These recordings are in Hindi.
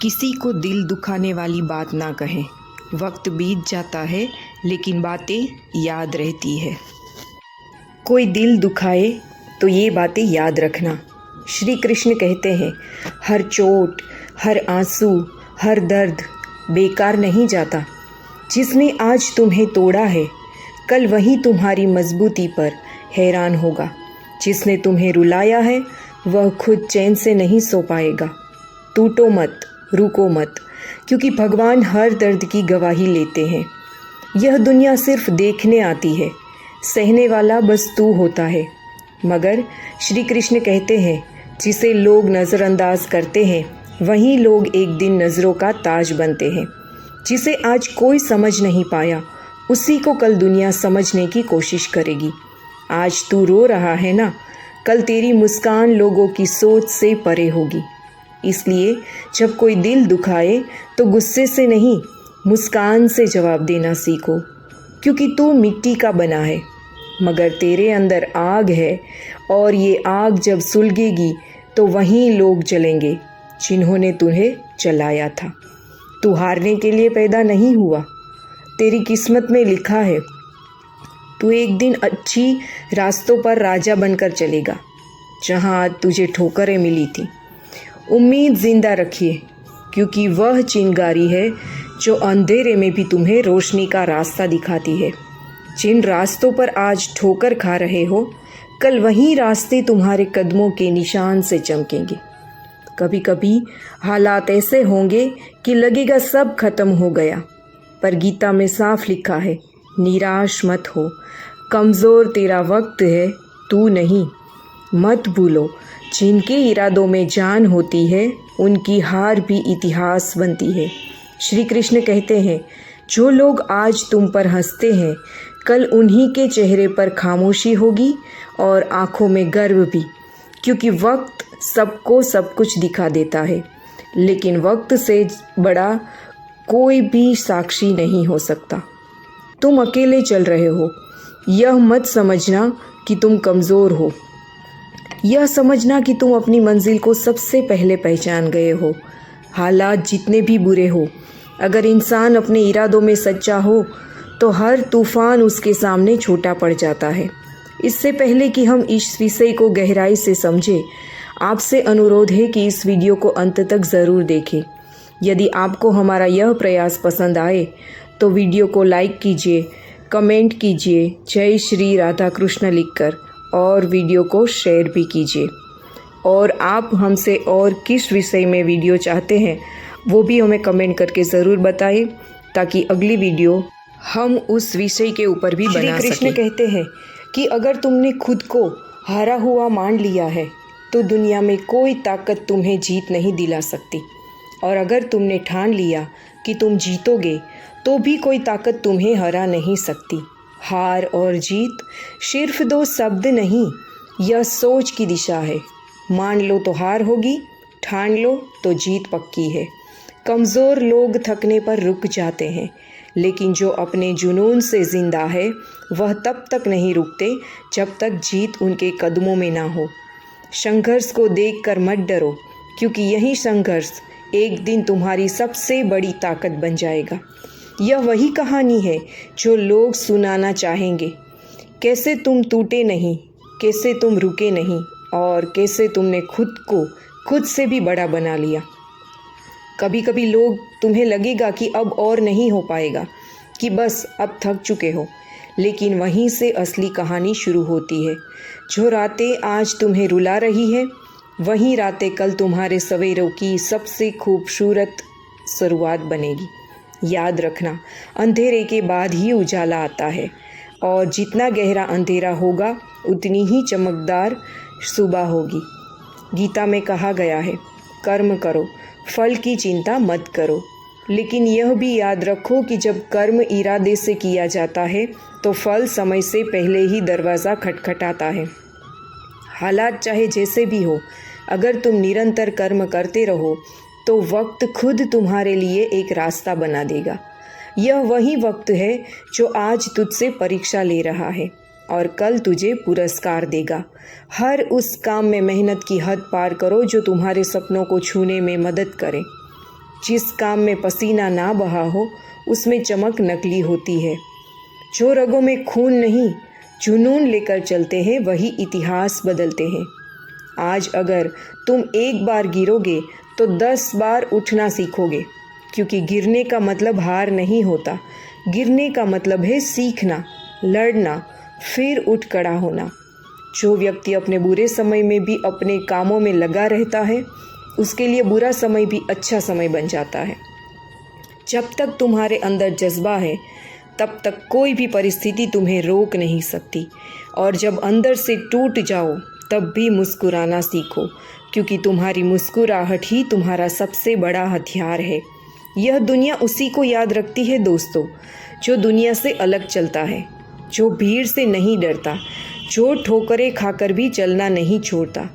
किसी को दिल दुखाने वाली बात ना कहें। वक्त बीत जाता है लेकिन बातें याद रहती है। कोई दिल दुखाए तो ये बातें याद रखना। श्री कृष्ण कहते हैं, हर चोट, हर आंसू, हर दर्द बेकार नहीं जाता। जिसने आज तुम्हें तोड़ा है, कल वही तुम्हारी मजबूती पर हैरान होगा। जिसने तुम्हें रुलाया है, वह खुद चैन से नहीं सो पाएगा। टूटो मत, रुको मत, क्योंकि भगवान हर दर्द की गवाही लेते हैं। यह दुनिया सिर्फ देखने आती है, सहने वाला बस तू होता है। मगर श्री कृष्ण कहते हैं, जिसे लोग नज़रअंदाज करते हैं, वहीं लोग एक दिन नज़रों का ताज बनते हैं। जिसे आज कोई समझ नहीं पाया, उसी को कल दुनिया समझने की कोशिश करेगी। आज तू रो रहा है ना, कल तेरी मुस्कान लोगों की सोच से परे होगी। इसलिए जब कोई दिल दुखाए तो गुस्से से नहीं, मुस्कान से जवाब देना सीखो। क्योंकि तू मिट्टी का बना है, मगर तेरे अंदर आग है, और ये आग जब सुलगेगी तो वहीं लोग जलेंगे जिन्होंने तुम्हें जलाया था। तू हारने के लिए पैदा नहीं हुआ, तेरी किस्मत में लिखा है। तू एक दिन अच्छी रास्तों पर राजा बनकर चलेगा, जहां आज तुझे ठोकरें मिली थी। उम्मीद जिंदा रखिए, क्योंकि वह चिंगारी है जो अंधेरे में भी तुम्हें रोशनी का रास्ता दिखाती है। जिन रास्तों पर आज ठोकर खा रहे हो, कल वही रास्ते तुम्हारे कदमों के निशान से चमकेंगे। कभी कभी हालात ऐसे होंगे कि लगेगा सब खत्म हो गया, पर गीता में साफ लिखा है, निराश मत हो, कमज़ोर तेरा वक्त है, तू नहीं। मत भूलो, जिनके इरादों में जान होती है, उनकी हार भी इतिहास बनती है। श्री कृष्ण कहते हैं, जो लोग आज तुम पर हंसते हैं, कल उन्हीं के चेहरे पर खामोशी होगी और आँखों में गर्व भी। क्योंकि वक्त सबको सब कुछ दिखा देता है, लेकिन वक्त से बड़ा कोई भी साक्षी नहीं हो सकता। तुम अकेले चल रहे हो, यह मत समझना कि तुम कमज़ोर हो। यह समझना कि तुम अपनी मंजिल को सबसे पहले पहचान गए हो। हालात जितने भी बुरे हो, अगर इंसान अपने इरादों में सच्चा हो तो हर तूफान उसके सामने छोटा पड़ जाता है। इससे पहले कि हम इस विषय को गहराई से समझें, आपसे अनुरोध है कि इस वीडियो को अंत तक ज़रूर देखें। यदि आपको हमारा यह प्रयास पसंद आए तो वीडियो को लाइक कीजिए, कमेंट कीजिए, जय श्री राधा कृष्ण लिखकर, और वीडियो को शेयर भी कीजिए। और आप हमसे और किस विषय में वीडियो चाहते हैं, वो भी हमें कमेंट करके ज़रूर बताएं, ताकि अगली वीडियो हम उस विषय के ऊपर भी बना सकें। श्री कृष्ण कहते हैं कि अगर तुमने खुद को हारा हुआ मान लिया है, तो दुनिया में कोई ताकत तुम्हें जीत नहीं दिला सकती। और अगर तुमने ठान लिया कि तुम जीतोगे, तो भी कोई ताकत तुम्हें हरा नहीं सकती। हार और जीत सिर्फ दो शब्द नहीं, यह सोच की दिशा है। मान लो तो हार होगी, ठान लो तो जीत पक्की है। कमज़ोर लोग थकने पर रुक जाते हैं, लेकिन जो अपने जुनून से ज़िंदा है, वह तब तक नहीं रुकते जब तक जीत उनके कदमों में ना हो। संघर्ष को देखकर मत डरो, क्योंकि यही संघर्ष एक दिन तुम्हारी सबसे बड़ी ताकत बन जाएगा। यह वही कहानी है जो लोग सुनाना चाहेंगे। कैसे तुम टूटे नहीं, कैसे तुम रुके नहीं, और कैसे तुमने खुद को खुद से भी बड़ा बना लिया। कभी कभी लोग तुम्हें लगेगा कि अब और नहीं हो पाएगा, कि बस अब थक चुके हो, लेकिन वहीं से असली कहानी शुरू होती है। जो रातें आज तुम्हें रुला रही है, वही रातें कल तुम्हारे सवेरों की सबसे खूबसूरत शुरुआत बनेगी। याद रखना, अंधेरे के बाद ही उजाला आता है, और जितना गहरा अंधेरा होगा, उतनी ही चमकदार सुबह होगी। गीता में कहा गया है, कर्म करो, फल की चिंता मत करो। लेकिन यह भी याद रखो कि जब कर्म इरादे से किया जाता है, तो फल समय से पहले ही दरवाज़ा खटखटाता है। हालात चाहे जैसे भी हो, अगर तुम निरंतर कर्म करते रहो, तो वक्त खुद तुम्हारे लिए एक रास्ता बना देगा। यह वही वक्त है जो आज तुझसे परीक्षा ले रहा है, और कल तुझे पुरस्कार देगा। हर उस काम में मेहनत की हद पार करो जो तुम्हारे सपनों को छूने में मदद करे। जिस काम में पसीना ना बहा हो उसमें चमक नकली होती है। जो रगों में खून नहीं जुनून लेकर चलते हैं वही इतिहास बदलते हैं। आज अगर तुम एक बार गिरोगे तो 10 बार उठना सीखोगे, क्योंकि गिरने का मतलब हार नहीं होता। गिरने का मतलब है सीखना, लड़ना, फिर उठ खड़ा होना। जो व्यक्ति अपने बुरे समय में भी अपने कामों में लगा रहता है उसके लिए बुरा समय भी अच्छा समय बन जाता है। जब तक तुम्हारे अंदर जज्बा है तब तक कोई भी परिस्थिति तुम्हें रोक नहीं सकती। और जब अंदर से टूट जाओ तब भी मुस्कुराना सीखो, क्योंकि तुम्हारी मुस्कुराहट ही तुम्हारा सबसे बड़ा हथियार है। यह दुनिया उसी को याद रखती है दोस्तों, जो दुनिया से अलग चलता है, जो भीड़ से नहीं डरता, जो ठोकरें खाकर भी चलना नहीं छोड़ता,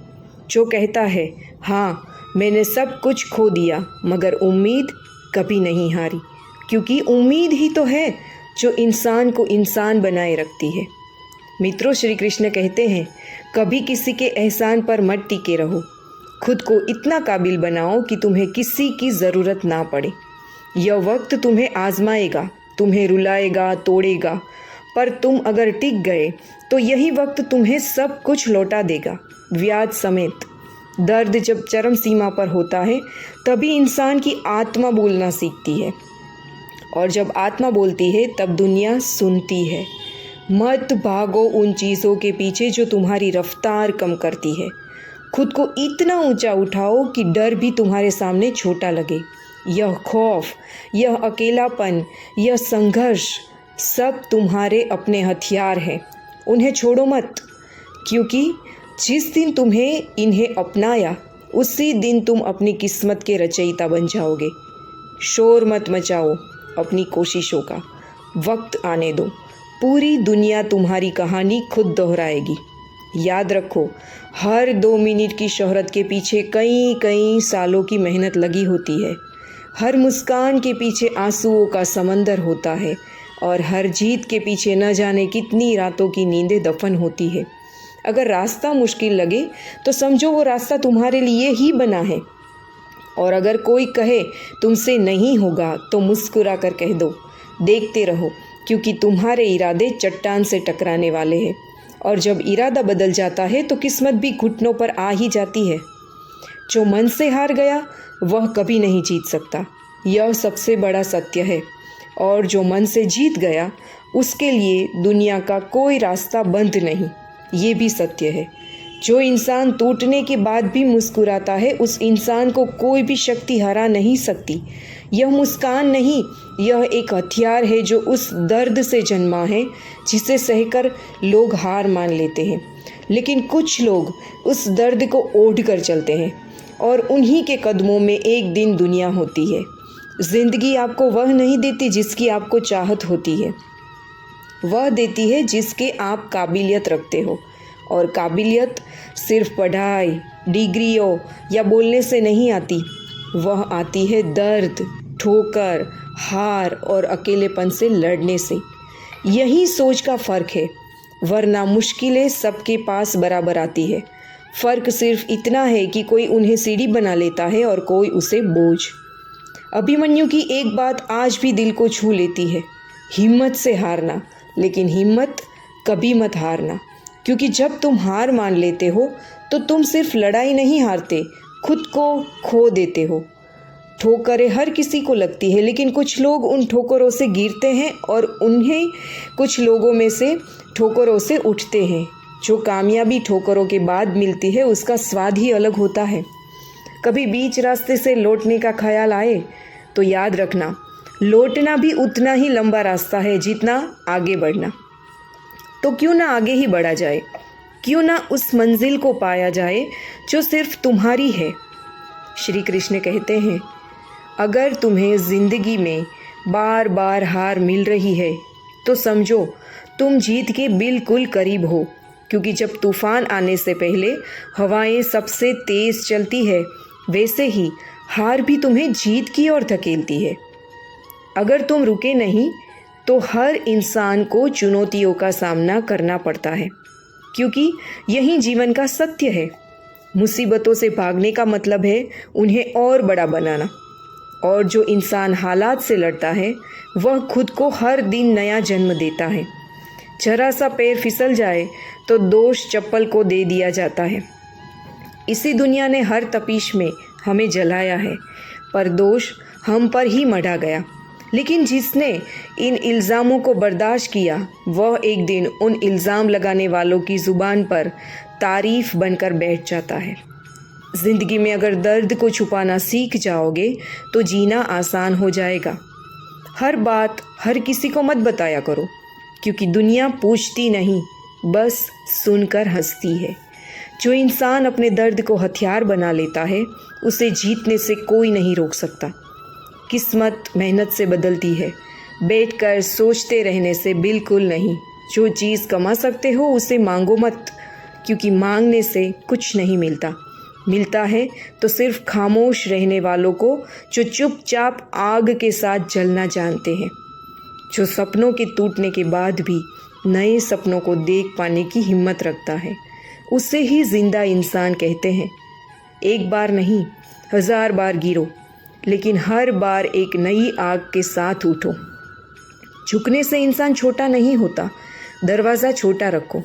जो कहता है हाँ मैंने सब कुछ खो दिया मगर उम्मीद कभी नहीं हारी, क्योंकि उम्मीद ही तो है जो इंसान को इंसान बनाए रखती है। मित्रों, श्री कृष्ण कहते हैं कभी किसी के एहसान पर मत टिके रहो। खुद को इतना काबिल बनाओ कि तुम्हें किसी की ज़रूरत ना पड़े। यह वक्त तुम्हें आजमाएगा, तुम्हें रुलाएगा, तोड़ेगा, पर तुम अगर टिक गए तो यही वक्त तुम्हें सब कुछ लौटा देगा, ब्याज समेत। दर्द जब चरम सीमा पर होता है तभी इंसान की आत्मा बोलना सीखती है, और जब आत्मा बोलती है तब दुनिया सुनती है। मत भागो उन चीज़ों के पीछे जो तुम्हारी रफ्तार कम करती है। खुद को इतना ऊंचा उठाओ कि डर भी तुम्हारे सामने छोटा लगे। यह खौफ, यह अकेलापन, यह संघर्ष सब तुम्हारे अपने हथियार हैं। उन्हें छोड़ो मत, क्योंकि जिस दिन तुम्हें इन्हें अपनाया उसी दिन तुम अपनी किस्मत के रचयिता बन जाओगे। शोर मत मचाओ अपनी कोशिशों का, वक्त आने दो, पूरी दुनिया तुम्हारी कहानी खुद दोहराएगी। याद रखो, हर 2 मिनट की शोहरत के पीछे कई कई सालों की मेहनत लगी होती है। हर मुस्कान के पीछे आंसुओं का समंदर होता है, और हर जीत के पीछे न जाने कितनी रातों की नींदें दफन होती है। अगर रास्ता मुश्किल लगे तो समझो वो रास्ता तुम्हारे लिए ही बना है, और अगर कोई कहे तुमसे नहीं होगा तो मुस्कुरा कर कह दो, देखते रहो, क्योंकि तुम्हारे इरादे चट्टान से टकराने वाले हैं। और जब इरादा बदल जाता है तो किस्मत भी घुटनों पर आ ही जाती है। जो मन से हार गया वह कभी नहीं जीत सकता, यह सबसे बड़ा सत्य है। और जो मन से जीत गया उसके लिए दुनिया का कोई रास्ता बंद नहीं, ये भी सत्य है। जो इंसान टूटने के बाद भी मुस्कुराता है उस इंसान को कोई भी शक्ति हरा नहीं सकती। यह मुस्कान नहीं, यह एक हथियार है जो उस दर्द से जन्मा है जिसे सहकर लोग हार मान लेते हैं। लेकिन कुछ लोग उस दर्द को ओढ़ कर चलते हैं, और उन्हीं के कदमों में एक दिन दुनिया होती है। ज़िंदगी आपको वह नहीं देती जिसकी आपको चाहत होती है, वह देती है जिसके आप काबिलियत रखते हो। और काबिलियत सिर्फ पढ़ाई, डिग्रियों या बोलने से नहीं आती, वह आती है दर्द, ठोकर, हार और अकेलेपन से लड़ने से। यही सोच का फ़र्क है, वरना मुश्किलें सबके पास बराबर आती है। फ़र्क सिर्फ इतना है कि कोई उन्हें सीढ़ी बना लेता है और कोई उसे बोझ। अभिमन्यु की एक बात आज भी दिल को छू लेती है, हिम्मत से हारना, लेकिन हिम्मत कभी मत हारना, क्योंकि जब तुम हार मान लेते हो तो तुम सिर्फ लड़ाई नहीं हारते, खुद को खो देते हो। ठोकरें हर किसी को लगती है, लेकिन कुछ लोग उन ठोकरों से गिरते हैं और उन्हें कुछ लोगों में से ठोकरों से उठते हैं। जो कामयाबी ठोकरों के बाद मिलती है उसका स्वाद ही अलग होता है। कभी बीच रास्ते से लौटने का ख्याल आए तो याद रखना, लौटना भी उतना ही लंबा रास्ता है जितना आगे बढ़ना। तो क्यों ना आगे ही बढ़ा जाए, क्यों ना उस मंजिल को पाया जाए जो सिर्फ तुम्हारी है। श्री कृष्ण कहते हैं, अगर तुम्हें ज़िंदगी में बार बार हार मिल रही है तो समझो तुम जीत के बिल्कुल करीब हो, क्योंकि जब तूफान आने से पहले हवाएं सबसे तेज़ चलती है, वैसे ही हार भी तुम्हें जीत की ओर धकेलती है। अगर तुम रुके नहीं तो हर इंसान को चुनौतियों का सामना करना पड़ता है, क्योंकि यही जीवन का सत्य है। मुसीबतों से भागने का मतलब है उन्हें और बड़ा बनाना। और जो इंसान हालात से लड़ता है वह खुद को हर दिन नया जन्म देता है। जरा सा पैर फिसल जाए तो दोष चप्पल को दे दिया जाता है। इसी दुनिया ने हर तपिश में हमें जलाया है, पर दोष हम पर ही मढ़ा गया। लेकिन जिसने इन इल्ज़ामों को बर्दाश्त किया वह एक दिन उन इल्ज़ाम लगाने वालों की ज़ुबान पर तारीफ़ बनकर बैठ जाता है। ज़िंदगी में अगर दर्द को छुपाना सीख जाओगे तो जीना आसान हो जाएगा। हर बात हर किसी को मत बताया करो, क्योंकि दुनिया पूछती नहीं, बस सुनकर हंसती है। जो इंसान अपने दर्द को हथियार बना लेता है उसे जीतने से कोई नहीं रोक सकता। किस्मत मेहनत से बदलती है, बैठकर सोचते रहने से बिल्कुल नहीं। जो चीज़ कमा सकते हो उसे मांगो मत, क्योंकि मांगने से कुछ नहीं मिलता। मिलता है तो सिर्फ खामोश रहने वालों को, जो चुपचाप आग के साथ जलना जानते हैं, जो सपनों के टूटने के बाद भी नए सपनों को देख पाने की हिम्मत रखता है, उसे ही जिंदा इंसान कहते हैं। एक बार नहीं 1000 बार गिरो, लेकिन हर बार एक नई आग के साथ उठो। झुकने से इंसान छोटा नहीं होता, दरवाज़ा छोटा रखो।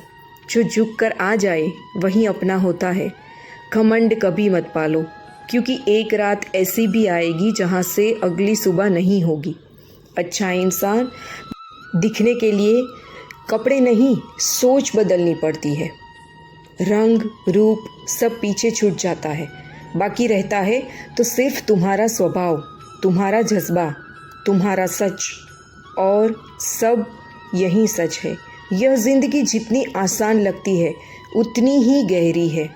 जो झुक कर आ जाए वही अपना होता है। घमंड कभी मत पालो, क्योंकि एक रात ऐसी भी आएगी जहाँ से अगली सुबह नहीं होगी। अच्छा इंसान दिखने के लिए कपड़े नहीं, सोच बदलनी पड़ती है। रंग रूप सब पीछे छूट जाता है, बाकी रहता है तो सिर्फ तुम्हारा स्वभाव, तुम्हारा जज्बा, तुम्हारा सच, और सब यही सच है। यह ज़िंदगी जितनी आसान लगती है उतनी ही गहरी है।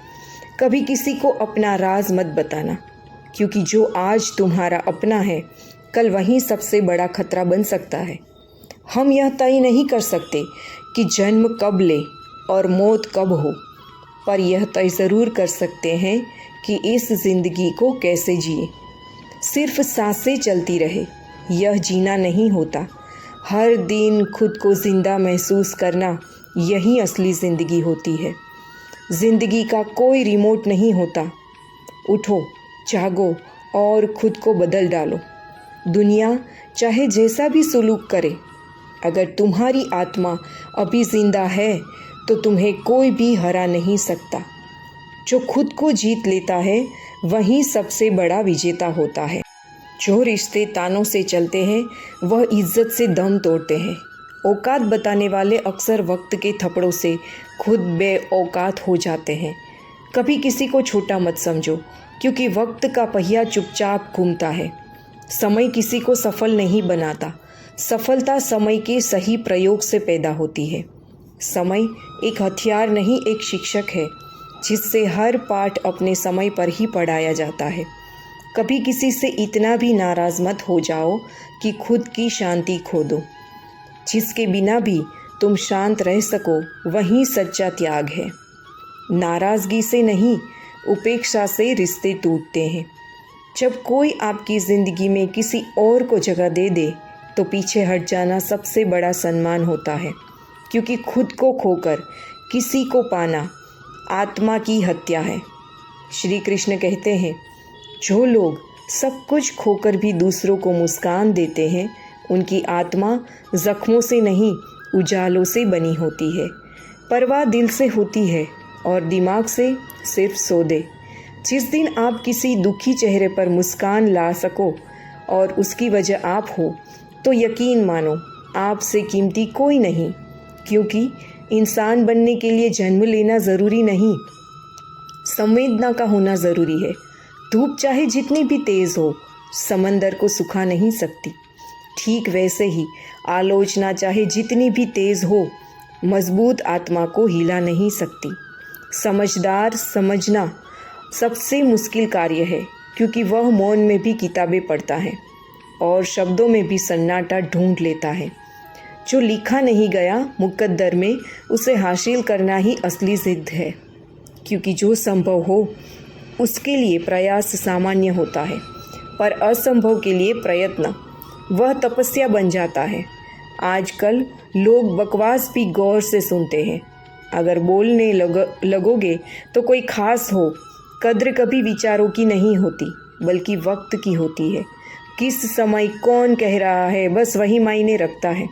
कभी किसी को अपना राज मत बताना, क्योंकि जो आज तुम्हारा अपना है कल वही सबसे बड़ा खतरा बन सकता है। हम यह तय नहीं कर सकते कि जन्म कब ले और मौत कब हो, पर यह तय ज़रूर कर सकते हैं कि इस ज़िंदगी को कैसे जिए। सिर्फ सांसें चलती रहे, यह जीना नहीं होता। हर दिन खुद को ज़िंदा महसूस करना, यही असली ज़िंदगी होती है। ज़िंदगी का कोई रिमोट नहीं होता। उठो, जागो और खुद को बदल डालो। दुनिया चाहे जैसा भी सुलूक करे, अगर तुम्हारी आत्मा अभी ज़िंदा है तो तुम्हें कोई भी हरा नहीं सकता। जो खुद को जीत लेता है वही सबसे बड़ा विजेता होता है। जो रिश्ते तानों से चलते हैं वह इज्जत से दम तोड़ते हैं। औकात बताने वाले अक्सर वक्त के थप्पड़ों से खुद बेऔकात हो जाते हैं। कभी किसी को छोटा मत समझो, क्योंकि वक्त का पहिया चुपचाप घूमता है। समय किसी को सफल नहीं बनाता, सफलता समय के सही प्रयोग से पैदा होती है। समय एक हथियार नहीं, एक शिक्षक है, जिससे हर पाठ अपने समय पर ही पढ़ाया जाता है। कभी किसी से इतना भी नाराज़ मत हो जाओ कि खुद की शांति खो दो। जिसके बिना भी तुम शांत रह सको वही सच्चा त्याग है। नाराज़गी से नहीं, उपेक्षा से रिश्ते टूटते हैं। जब कोई आपकी ज़िंदगी में किसी और को जगह दे दे तो पीछे हट जाना सबसे बड़ा सम्मान होता है, क्योंकि खुद को खोकर किसी को पाना आत्मा की हत्या है। श्री कृष्ण कहते हैं, जो लोग सब कुछ खोकर भी दूसरों को मुस्कान देते हैं उनकी आत्मा जख्मों से नहीं उजालों से बनी होती है। परवाह दिल से होती है और दिमाग से सिर्फ सौदे। जिस दिन आप किसी दुखी चेहरे पर मुस्कान ला सको और उसकी वजह आप हो, तो यकीन मानो आपसे कीमती कोई नहीं, क्योंकि इंसान बनने के लिए जन्म लेना ज़रूरी नहीं, संवेदना का होना ज़रूरी है। धूप चाहे जितनी भी तेज़ हो, समंदर को सुखा नहीं सकती। ठीक वैसे ही आलोचना चाहे जितनी भी तेज़ हो, मजबूत आत्मा को हिला नहीं सकती। समझदार समझना सबसे मुश्किल कार्य है, क्योंकि वह मौन में भी किताबें पढ़ता है और शब्दों में भी सन्नाटा ढूंढ लेता है। जो लिखा नहीं गया मुकद्दर में, उसे हासिल करना ही असली जिद है, क्योंकि जो संभव हो उसके लिए प्रयास सामान्य होता है, पर असंभव के लिए प्रयत्न वह तपस्या बन जाता है। आजकल लोग बकवास भी गौर से सुनते हैं। अगर बोलने लगोगे तो कोई खास हो, कद्र कभी विचारों की नहीं होती बल्कि वक्त की होती है। किस समय कौन कह रहा है, बस वही मायने रखता है।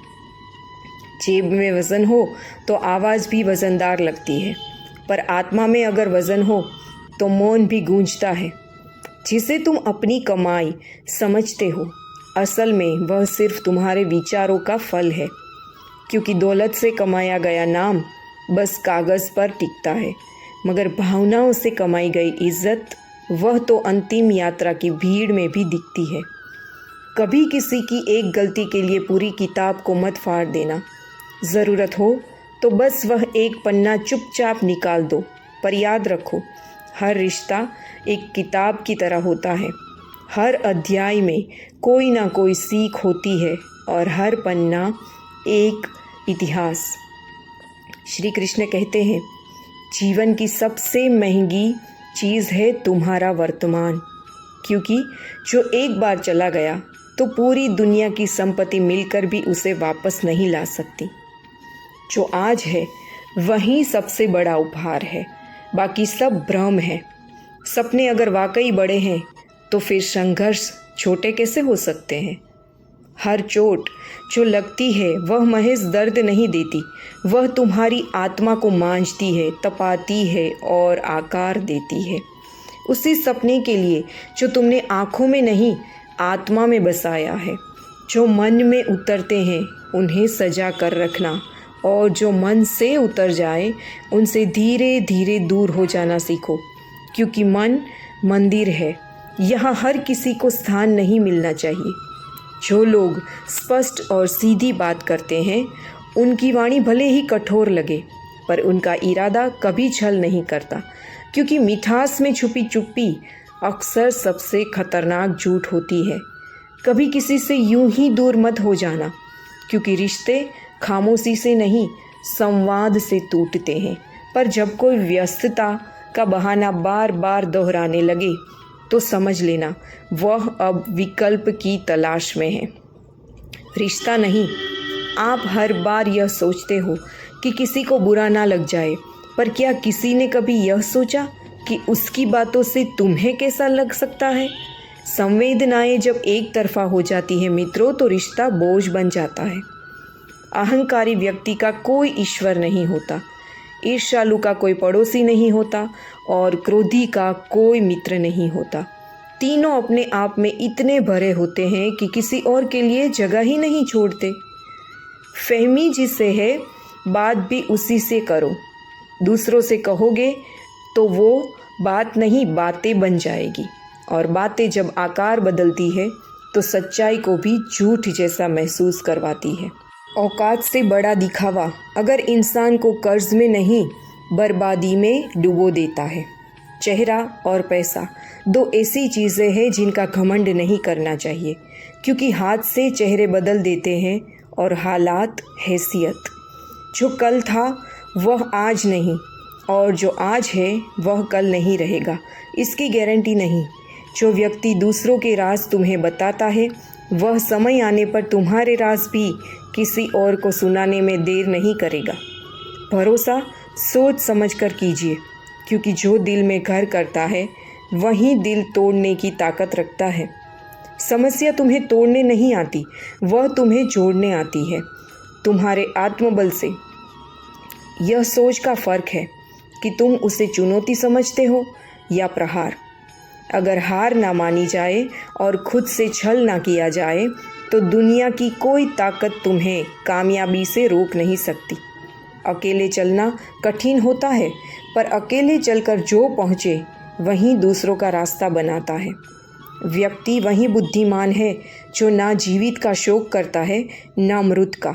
जेब में वज़न हो तो आवाज़ भी वज़नदार लगती है, पर आत्मा में अगर वज़न हो तो मौन भी गूंजता है। जिसे तुम अपनी कमाई समझते हो, असल में वह सिर्फ तुम्हारे विचारों का फल है, क्योंकि दौलत से कमाया गया नाम बस कागज़ पर टिकता है, मगर भावनाओं से कमाई गई इज्जत वह तो अंतिम यात्रा की भीड़ में भी दिखती है। कभी किसी की एक गलती के लिए पूरी किताब को मत फाड़ देना। ज़रूरत हो तो बस वह एक पन्ना चुपचाप निकाल दो, पर याद रखो, हर रिश्ता एक किताब की तरह होता है। हर अध्याय में कोई ना कोई सीख होती है और हर पन्ना एक इतिहास। श्री कृष्ण कहते हैं, जीवन की सबसे महंगी चीज़ है तुम्हारा वर्तमान, क्योंकि जो एक बार चला गया तो पूरी दुनिया की संपत्ति मिलकर भी उसे वापस नहीं ला सकती। जो आज है वही सबसे बड़ा उपहार है, बाकी सब भ्रम है। सपने अगर वाकई बड़े हैं तो फिर संघर्ष छोटे कैसे हो सकते हैं। हर चोट जो लगती है वह महज दर्द नहीं देती, वह तुम्हारी आत्मा को मांझती है, तपाती है और आकार देती है। उसी सपने के लिए जो तुमने आँखों में नहीं आत्मा में बसाया है। जो मन में उतरते हैं उन्हें सजा कर रखना, और जो मन से उतर जाए उनसे धीरे धीरे दूर हो जाना सीखो, क्योंकि मन मंदिर है, यहाँ हर किसी को स्थान नहीं मिलना चाहिए। जो लोग स्पष्ट और सीधी बात करते हैं उनकी वाणी भले ही कठोर लगे, पर उनका इरादा कभी छल नहीं करता, क्योंकि मिठास में छुपी चुप्पी अक्सर सबसे खतरनाक झूठ होती है। कभी किसी से यूं ही दूर मत हो जाना, क्योंकि रिश्ते खामोशी से नहीं संवाद से टूटते हैं। पर जब कोई व्यस्तता का बहाना बार बार दोहराने लगे तो समझ लेना वह अब विकल्प की तलाश में है। रिश्ता नहीं, आप हर बार यह सोचते हो कि किसी को बुरा ना लग जाए, पर क्या किसी ने कभी यह सोचा कि उसकी बातों से तुम्हें कैसा लग सकता है। संवेदनाएं जब एक तरफा हो जाती है मित्रों, तो रिश्ता बोझ बन जाता है। अहंकारी व्यक्ति का कोई ईश्वर नहीं होता, ईर्ष्यालु का कोई पड़ोसी नहीं होता और क्रोधी का कोई मित्र नहीं होता। तीनों अपने आप में इतने भरे होते हैं कि किसी और के लिए जगह ही नहीं छोड़ते। फहमी जिसे है बात भी उसी से करो, दूसरों से कहोगे तो वो बात नहीं बातें बन जाएगी, और बातें जब आकार बदलती है तो सच्चाई को भी झूठ जैसा महसूस करवाती है। औकात से बड़ा दिखावा अगर इंसान को कर्ज में नहीं बर्बादी में डुबो देता है। चेहरा और पैसा दो ऐसी चीज़ें हैं जिनका घमंड नहीं करना चाहिए, क्योंकि हाथ से चेहरे बदल देते हैं और हालात हैसियत। जो कल था वह आज नहीं, और जो आज है वह कल नहीं रहेगा, इसकी गारंटी नहीं। जो व्यक्ति दूसरों के राज तुम्हें बताता है वह समय आने पर तुम्हारे राज भी किसी और को सुनाने में देर नहीं करेगा। भरोसा सोच समझ कर कीजिए, क्योंकि जो दिल में घर करता है वही दिल तोड़ने की ताकत रखता है। समस्या तुम्हें तोड़ने नहीं आती, वह तुम्हें जोड़ने आती है, तुम्हारे आत्मबल से। यह सोच का फ़र्क है कि तुम उसे चुनौती समझते हो या प्रहार। अगर हार ना मानी जाए और खुद से छल ना किया जाए तो दुनिया की कोई ताकत तुम्हें कामयाबी से रोक नहीं सकती। अकेले चलना कठिन होता है, पर अकेले चलकर जो पहुँचे वहीं दूसरों का रास्ता बनाता है। व्यक्ति वही बुद्धिमान है जो ना जीवित का शोक करता है ना मृत का,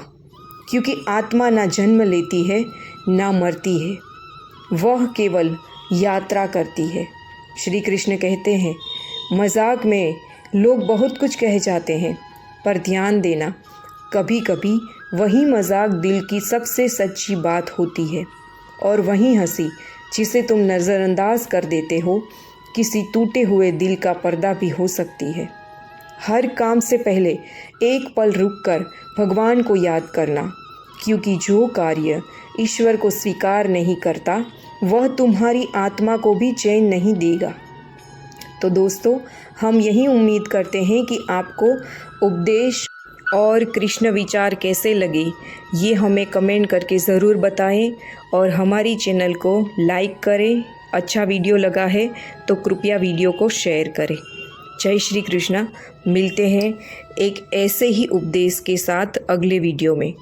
क्योंकि आत्मा ना जन्म लेती है ना मरती है, वह केवल यात्रा करती है। श्री कृष्ण कहते हैं, मजाक में लोग बहुत कुछ कह जाते हैं, पर ध्यान देना कभी कभी वही मजाक दिल की सबसे सच्ची बात होती है, और वही हंसी जिसे तुम नज़रअंदाज कर देते हो किसी टूटे हुए दिल का पर्दा भी हो सकती है। हर काम से पहले एक पल रुककर भगवान को याद करना, क्योंकि जो कार्य ईश्वर को स्वीकार नहीं करता वह तुम्हारी आत्मा को भी चैन नहीं देगा। तो दोस्तों, हम यही उम्मीद करते हैं कि आपको उपदेश और कृष्ण विचार कैसे लगे, ये हमें कमेंट करके ज़रूर बताएं और हमारी चैनल को लाइक करें। अच्छा वीडियो लगा है तो कृपया वीडियो को शेयर करें। जय श्री कृष्णा। मिलते हैं एक ऐसे ही उपदेश के साथ अगले वीडियो में।